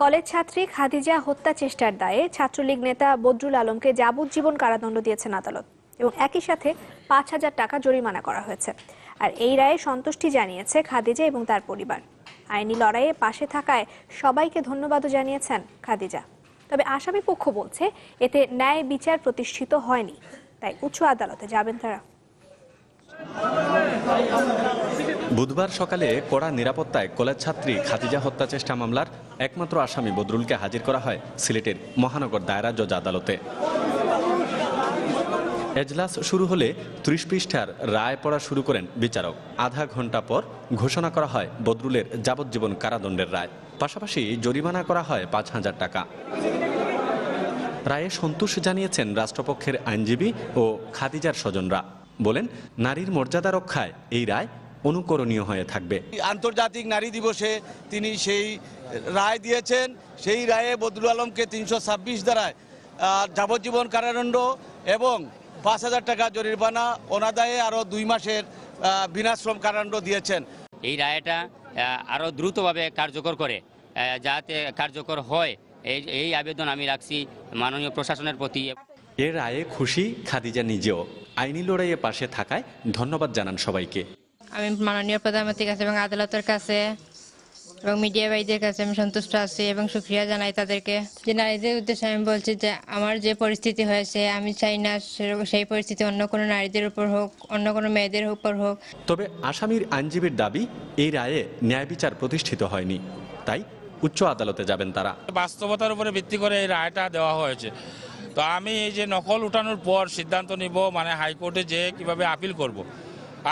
College ছাত্রী খাদিজা হত্যা চেষ্টার দায়ে ছাত্রলীগ নেতা বদরুল আলমকে যাবজ্জীবন কারাদণ্ড দিয়েছেন আদালত এবং একই সাথে ৫,০০০ টাকা জরিমানা করা হয়েছে। আর এই রায়ে সন্তুষ্টি জানিয়েছে খাদিজা এবং তার পরিবার। আইনি লড়াইয়ে পাশে থাকায় সবাইকে ধন্যবাদও জানিয়েছেন খাদিজা। তবে আসামি পক্ষ বলছে এতে ন্যায় বিচার প্রতিষ্ঠিত হয়নি, তাই উচ্চ আদালতে যাবেন তারা। বুধবার সকালে কড়া নিরাপত্তায় কলেজ ছাত্রী খাদিজা হত্যা চেষ্টা মামলার একমাত্র আসামি বদরুলকে হাজির করা হয় সিলেটের মহানগর দায়রা জজ আদালতে। এজলাস শুরু হলে ৩০ পৃষ্ঠার রায় পড়া শুরু করেন বিচারক। আধা ঘন্টা পর ঘোষণা করা হয় বদরুলের যাবজ্জীবন কারাদণ্ডের রায়, পাশাপাশি জরিমানা করা হয় ৫,০০০ টাকা। রায়ে সন্তোষ জানিয়েছেন রাষ্ট্রপক্ষের আইনজীবী ও খাদিজার স্বজনরা। বলেন, নারীর মর্যাদা রক্ষায় এই রায় অনুকরণীয় হয়ে থাকবে। আন্তর্জাতিক নারী দিবসে তিনি সেই রায় দিয়েছেন। সেই রায়ে বদরুল আলমকে ৩২৬ ধারায় যাবজ্জীবন কারাদণ্ড এবং ৫,০০০ টাকা জরিমানা, অনাদায়ে আরও ২ মাসের বিনাশ্রম কারাদণ্ড দিয়েছেন। এই রায়টা আরও দ্রুতভাবে কার্যকর করে যাতে কার্যকর হয় এই আবেদন আমি রাখছি মাননীয় প্রশাসনের প্রতি। এ রায়ে খুশি খাদিজা নিজেও। আইনি লড়াইয়ে পাশে থাকায় ধন্যবাদ জানান সবাইকে। আমি মাননীয় প্রধানমন্ত্রীর কাছে এবং আদালতের কাছে এবং মিডিয়া ভাইদের কাছে আমি সন্তুষ্ট আছি এবং শুকরিয়া জানাই তাদেরকে। যে নারীদের উদ্দেশ্যে আমি বলছি যে আমার যে পরিস্থিতি হয়েছে আমি চাই না সেই পরিস্থিতি অন্য কোনো নারীদের উপর হোক, অন্য কোনো মেয়েদের উপর হোক। তবে আসামির আইনজীবীর দাবি, এই রায়ে ন্যায় বিচার প্রতিষ্ঠিত হয়নি, তাই উচ্চ আদালতে যাবেন তারা। বাস্তবতার উপরে ভিত্তি করে এই রায়টা দেওয়া হয়েছে। তো আমি এই যে নকল উঠানোর পর সিদ্ধান্ত নিব, মানে হাইকোর্টে যে কিভাবে আপিল করব।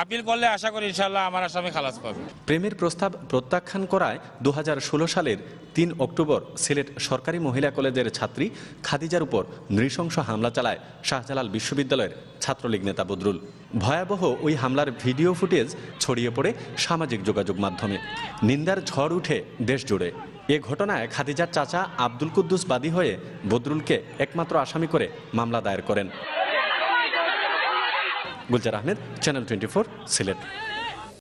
আপিল করলে আশা করি ইনশাল্লাহ আমার আসামি খালাস পাবে। প্রেমের প্রস্তাব প্রত্যাখ্যান করায় ২০১৬ সালের ৩ অক্টোবর সিলেট সরকারি মহিলা কলেজের ছাত্রী খাদিজার উপর নৃশংস হামলা চালায় শাহজালাল বিশ্ববিদ্যালয়ের ছাত্রলীগ নেতা বদরুল। ভয়াবহ ওই হামলার ভিডিও ফুটেজ ছড়িয়ে পড়ে সামাজিক যোগাযোগ মাধ্যমে। নিন্দার ঝড় উঠে দেশ জুড়ে। এ ঘটনায় খাদিজার চাচা আব্দুল কুদ্দুস বাদী হয়ে বদরুলকে একমাত্র আসামি করে মামলা দায়ের করেন। গুলজার আহমেদ, চ্যানেল 24, সিলেট।